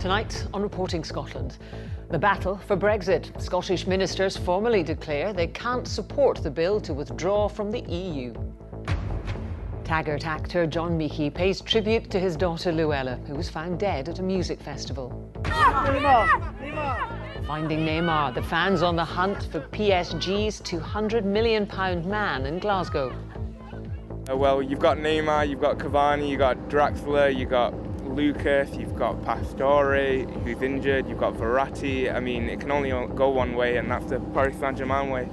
Tonight on Reporting Scotland, the battle for Brexit. Scottish ministers formally declare they can't support the bill to withdraw from the EU. Taggart actor John Meekie pays tribute to his daughter Luella, who was found dead at a music festival. Finding Neymar, the fans on the hunt for PSG's £200 million man in Glasgow. Well, you've got Neymar, you've got Cavani, you've got Draxler, you've got Lucas, you've got Pastore, who's injured, you've got Verratti. I mean, it can only go one way, and that's the Paris Saint-Germain way.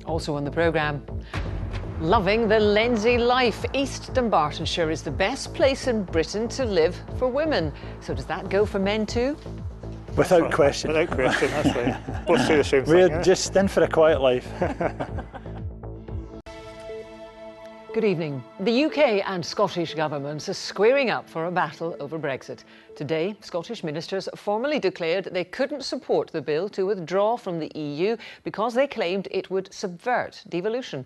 Also on the programme, loving the Lenzie life. East Dunbartonshire is the best place in Britain to live for women. So does that go for men too? Without question. Without question, that's right. Both say the same thing. We're just in for a quiet life. Good evening. The UK and Scottish governments are squaring up for a battle over Brexit. Today, Scottish ministers formally declared they couldn't support the bill to withdraw from the EU because they claimed it would subvert devolution.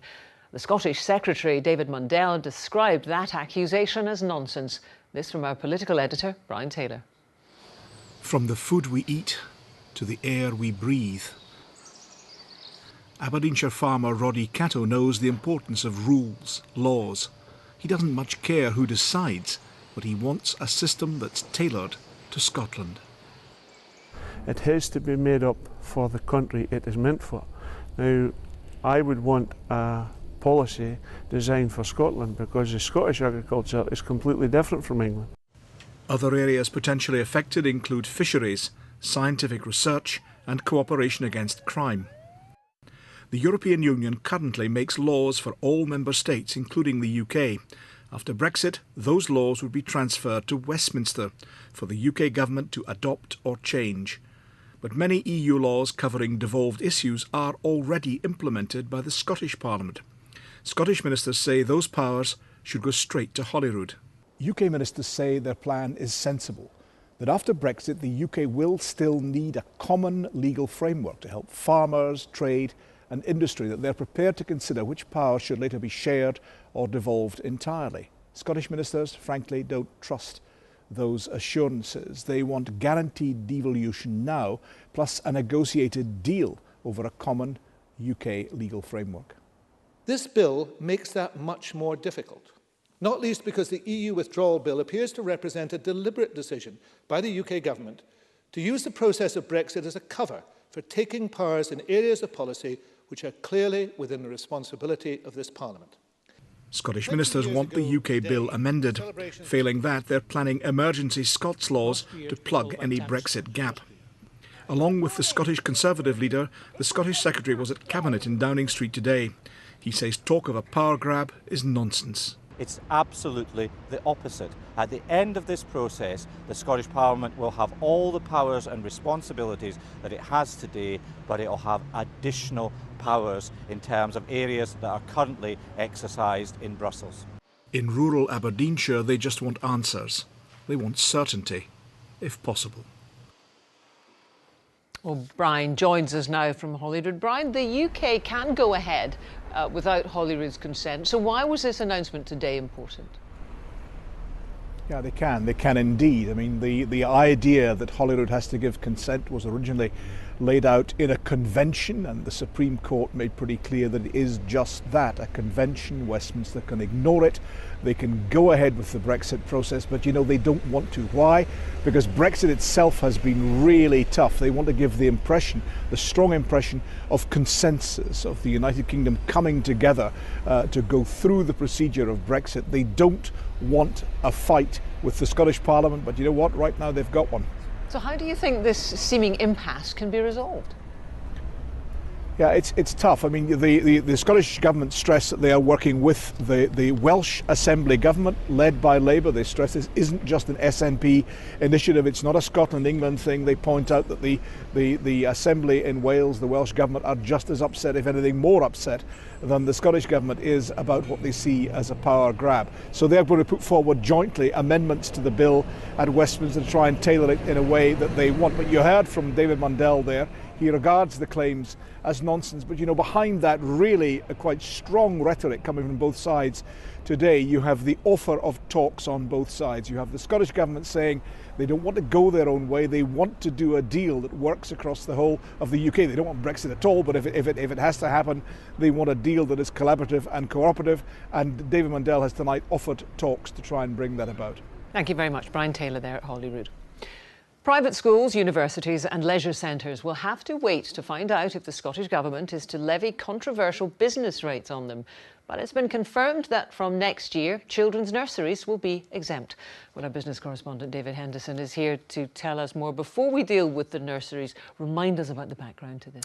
The Scottish Secretary, David Mundell, described that accusation as nonsense. This from our political editor, Brian Taylor. From the food we eat to the air we breathe. Aberdeenshire farmer Roddy Cato knows the importance of rules, laws. He doesn't much care who decides, but he wants a system that's tailored to Scotland. It has to be made up for the country it is meant for. Now, I would want a policy designed for Scotland because the Scottish agriculture is completely different from England. Other areas potentially affected include fisheries, scientific research and cooperation against crime. The European Union currently makes laws for all member states, including the UK. After Brexit, those laws would be transferred to Westminster for the UK government to adopt or change. But many EU laws covering devolved issues are already implemented by the Scottish Parliament. Scottish ministers say those powers should go straight to Holyrood. UK ministers say their plan is sensible, that after Brexit the UK will still need a common legal framework to help farmers, trade and industry, that they're prepared to consider which powers should later be shared or devolved entirely. Scottish ministers, frankly, don't trust those assurances. They want guaranteed devolution now, plus a negotiated deal over a common UK legal framework. This bill makes that much more difficult, not least because the EU withdrawal bill appears to represent a deliberate decision by the UK government to use the process of Brexit as a cover for taking powers in areas of policy which are clearly within the responsibility of this Parliament. Scottish ministers want the UK bill amended. Failing that, they're planning emergency Scots laws to plug any Brexit gap. Along with the Scottish Conservative leader, the Scottish Secretary was at Cabinet in Downing Street today. He says talk of a power grab is nonsense. It's absolutely the opposite. At the end of this process, the Scottish Parliament will have all the powers and responsibilities that it has today, but it will have additional powers in terms of areas that are currently exercised in Brussels. In rural Aberdeenshire, they just want answers. They want certainty, if possible. Well, Brian joins us now from Holyrood. Brian, the UK can go ahead without Holyrood's consent. So why was this announcement today important? Yeah, they can indeed. I mean, the idea that Holyrood has to give consent was originally laid out in a convention, and the Supreme Court made pretty clear that it is just that, a convention. Westminster can ignore it. They can go ahead with the Brexit process, but you know, they don't want to. Why? Because Brexit itself has been really tough. They want to give the impression, the strong impression of consensus, of the United Kingdom coming together to go through the procedure of Brexit. They don't want a fight with the Scottish Parliament, but you know what? Right now they've got one. So how do you think this seeming impasse can be resolved? Yeah, it's tough. I mean, the Scottish Government stress that they are working with the Welsh Assembly Government, led by Labour. They stress this isn't just an SNP initiative. It's not a Scotland-England thing. They point out that the Assembly in Wales, the Welsh Government, are just as upset, if anything more upset, than the Scottish Government is about what they see as a power grab. So they're going to put forward jointly amendments to the bill at Westminster to try and tailor it in a way that they want. But you heard from David Mundell there. He regards the claims as nonsense, but you know, behind that really a quite strong rhetoric coming from both sides today, you have the offer of talks on both sides. You have the Scottish Government saying They don't want to go their own way. They want to do a deal that works across the whole of the UK. They don't want Brexit at all, but if it has to happen, they want a deal that is collaborative and cooperative. And David Mundell has tonight offered talks to try and bring that about. Thank you very much. Brian Taylor there at Holyrood. Private schools, universities and leisure centres will have to wait to find out if the Scottish Government is to levy controversial business rates on them. But it's been confirmed that from next year, children's nurseries will be exempt. Well, our business correspondent David Henderson is here to tell us more. Before we deal with the nurseries, remind us about the background to this.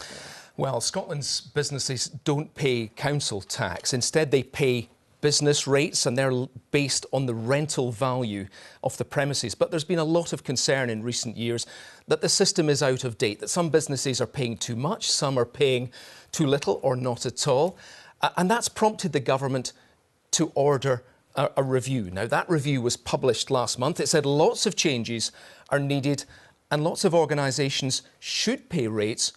Well, Scotland's businesses don't pay council tax. Instead, they pay business rates, and they're based on the rental value of the premises. But there's been a lot of concern in recent years that the system is out of date, that some businesses are paying too much, some are paying too little or not at all. And that's prompted the government to order a review. Now, that review was published last month. It said lots of changes are needed and lots of organisations should pay rates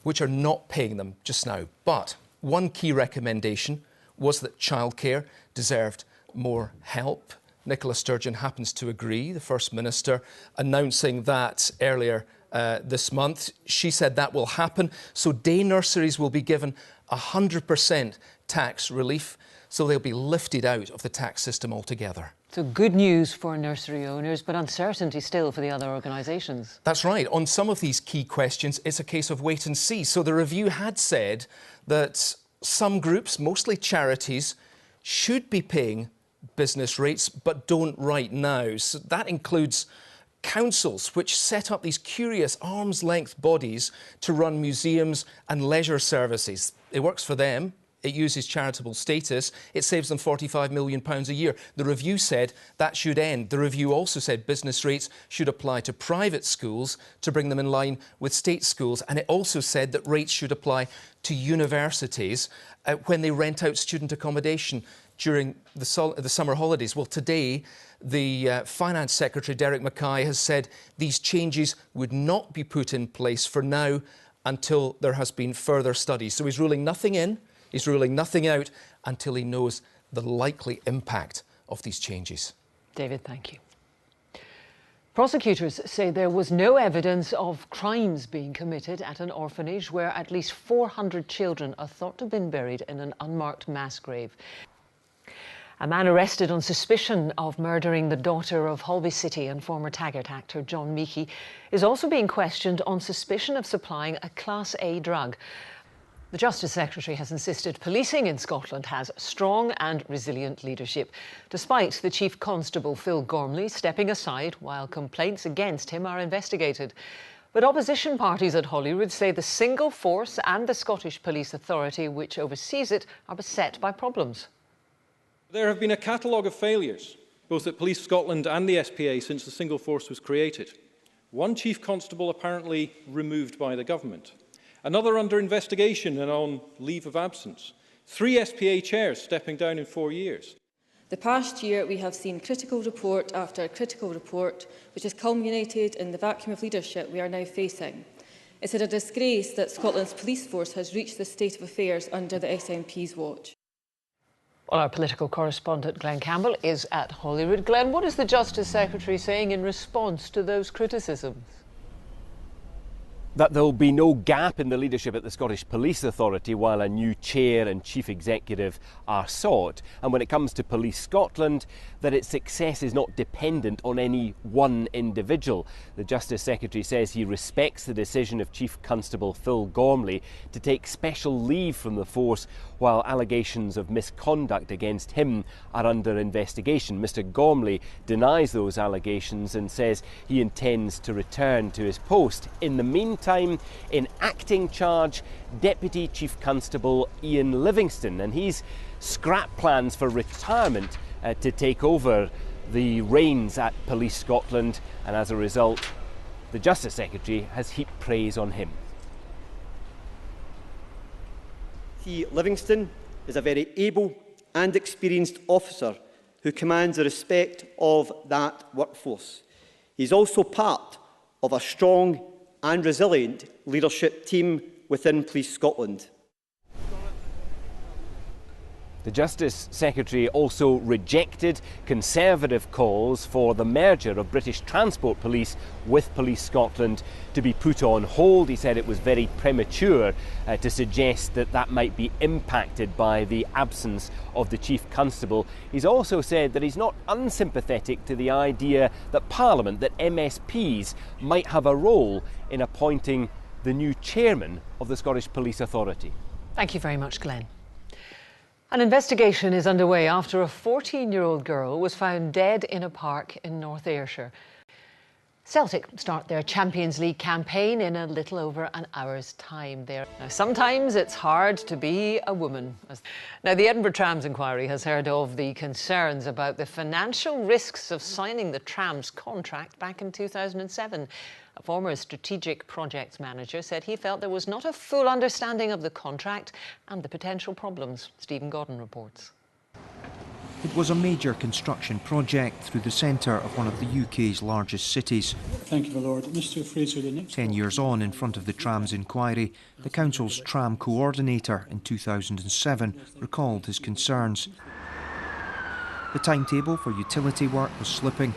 which are not paying them just now. But one key recommendation was that childcare deserved more help. Nicola Sturgeon happens to agree, the First Minister announcing that earlier this month. She said that will happen. So day nurseries will be given 100% tax relief, so they'll be lifted out of the tax system altogether. So good news for nursery owners, but uncertainty still for the other organisations. That's right. On some of these key questions, it's a case of wait and see. So the review had said that some groups, mostly charities, should be paying business rates, but don't right now. So that includes councils, which set up these curious arm's-length bodies to run museums and leisure services. It works for them. It uses charitable status. It saves them £45 million a year. The review said that should end. The review also said business rates should apply to private schools to bring them in line with state schools. And it also said that rates should apply to universities when they rent out student accommodation during the summer holidays. Well, today, the Finance Secretary, Derek Mackay, has said these changes would not be put in place for now until there has been further studies. So he's ruling nothing in. He's ruling nothing out until he knows the likely impact of these changes. David, thank you. Prosecutors say there was no evidence of crimes being committed at an orphanage where at least 400 children are thought to have been buried in an unmarked mass grave. A man arrested on suspicion of murdering the daughter of Holby City and former Taggart actor John Meekie is also being questioned on suspicion of supplying a Class A drug. The Justice Secretary has insisted policing in Scotland has strong and resilient leadership, despite the Chief Constable Phil Gormley stepping aside while complaints against him are investigated. But opposition parties at Holyrood say the single force and the Scottish Police Authority, which oversees it, are beset by problems. There have been a catalogue of failures, both at Police Scotland and the SPA, since the single force was created. One Chief Constable apparently removed by the government. Another under investigation and on leave of absence. 3 SPA chairs stepping down in 4 years. The past year we have seen critical report after critical report, which has culminated in the vacuum of leadership we are now facing. Is it a disgrace that Scotland's police force has reached this state of affairs under the SNP's watch? Well, our political correspondent Glenn Campbell is at Holyrood. Glenn, what is the Justice Secretary saying in response to those criticisms? That there will be no gap in the leadership at the Scottish Police Authority while a new chair and chief executive are sought. And when it comes to Police Scotland, that its success is not dependent on any one individual. The Justice Secretary says he respects the decision of Chief Constable Phil Gormley to take special leave from the force while allegations of misconduct against him are under investigation. Mr. Gormley denies those allegations and says he intends to return to his post. In the meantime, in acting charge, Deputy Chief Constable Ian Livingston, and he's scrapped plans for retirement to take over the reins at Police Scotland, and as a result, the Justice Secretary has heaped praise on him. Livingston is a very able and experienced officer who commands the respect of that workforce. He's also part of a strong and resilient leadership team within Police Scotland. The Justice Secretary also rejected Conservative calls for the merger of British Transport Police with Police Scotland to be put on hold. He said it was very premature to suggest that that might be impacted by the absence of the Chief Constable. He's also said that he's not unsympathetic to the idea that Parliament, that MSPs, might have a role in appointing the new chairman of the Scottish Police Authority. Thank you very much, Glenn. An investigation is underway after a 14-year-old girl was found dead in a park in North Ayrshire. Celtic start their Champions League campaign in a little over an hour's time there. Now, sometimes it's hard to be a woman. Now, the Edinburgh Trams inquiry has heard of the concerns about the financial risks of signing the Trams contract back in 2007. A former strategic projects manager said he felt there was not a full understanding of the contract and the potential problems. Stephen Godden reports. It was a major construction project through the centre of one of the UK's largest cities. Thank you, my lord. Mr. Fraser, the next 10 years on, in front of the Trams inquiry, the council's tram coordinator in 2007 recalled his concerns. The timetable for utility work was slipping.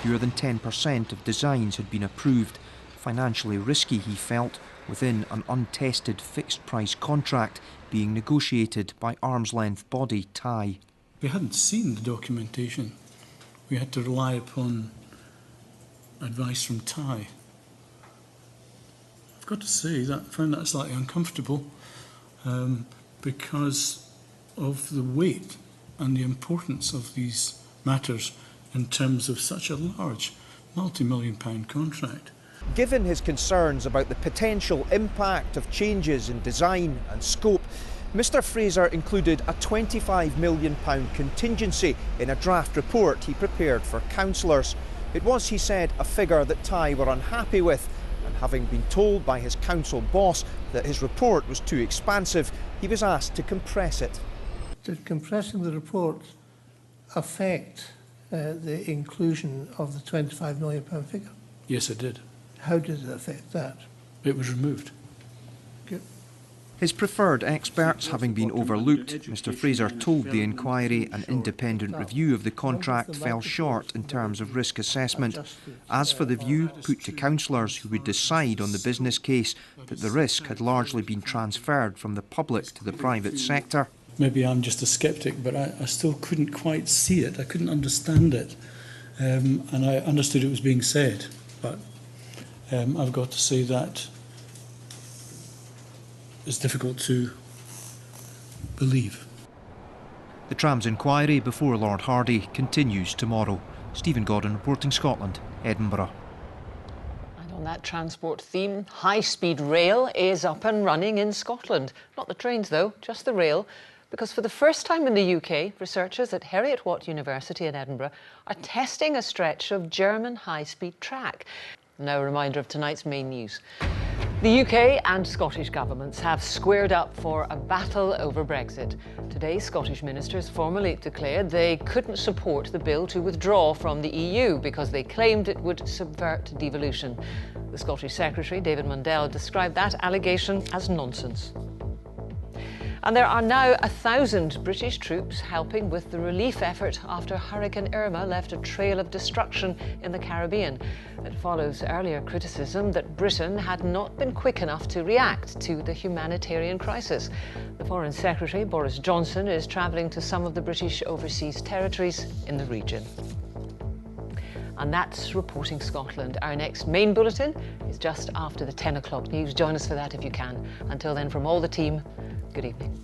Fewer than 10% of designs had been approved. Financially risky, he felt, within an untested fixed-price contract being negotiated by arm's-length body TIE. We hadn't seen the documentation. We had to rely upon advice from TIE. I've got to say that I found that slightly uncomfortable because of the weight and the importance of these matters in terms of such a large multi-million-pound contract. Given his concerns about the potential impact of changes in design and scope, Mr. Fraser included a £25 million contingency in a draft report he prepared for councillors. It was, he said, a figure that TIE were unhappy with, and having been told by his council boss that his report was too expansive, he was asked to compress it. Did compressing the report affect the inclusion of the £25 million figure? Yes, it did. How did it affect that? It was removed. Good. His preferred experts having been overlooked, Mr. Fraser told the inquiry an independent review of the contract fell short in terms of risk assessment. As for the view put to councillors who would decide on the business case that the risk had largely been transferred from the public to the private sector. Maybe I'm just a sceptic, but I still couldn't quite see it. I couldn't understand it. And I understood it was being said, but I've got to say that it's difficult to believe. The Trams inquiry before Lord Hardy continues tomorrow. Stephen Godden reporting Scotland, Edinburgh. And on that transport theme, high-speed rail is up and running in Scotland. Not the trains though, just the rail. Because for the first time in the UK, researchers at Heriot-Watt University in Edinburgh are testing a stretch of German high-speed track. Now a reminder of tonight's main news. The UK and Scottish governments have squared up for a battle over Brexit. Today, Scottish ministers formally declared they couldn't support the bill to withdraw from the EU because they claimed it would subvert devolution. The Scottish Secretary, David Mundell, described that allegation as nonsense. And there are now 1,000 British troops helping with the relief effort after Hurricane Irma left a trail of destruction in the Caribbean. It follows earlier criticism that Britain had not been quick enough to react to the humanitarian crisis. The Foreign Secretary, Boris Johnson, is travelling to some of the British overseas territories in the region. And that's Reporting Scotland. Our next main bulletin is just after the 10 o'clock news. Join us for that if you can. Until then, from all the team, good evening.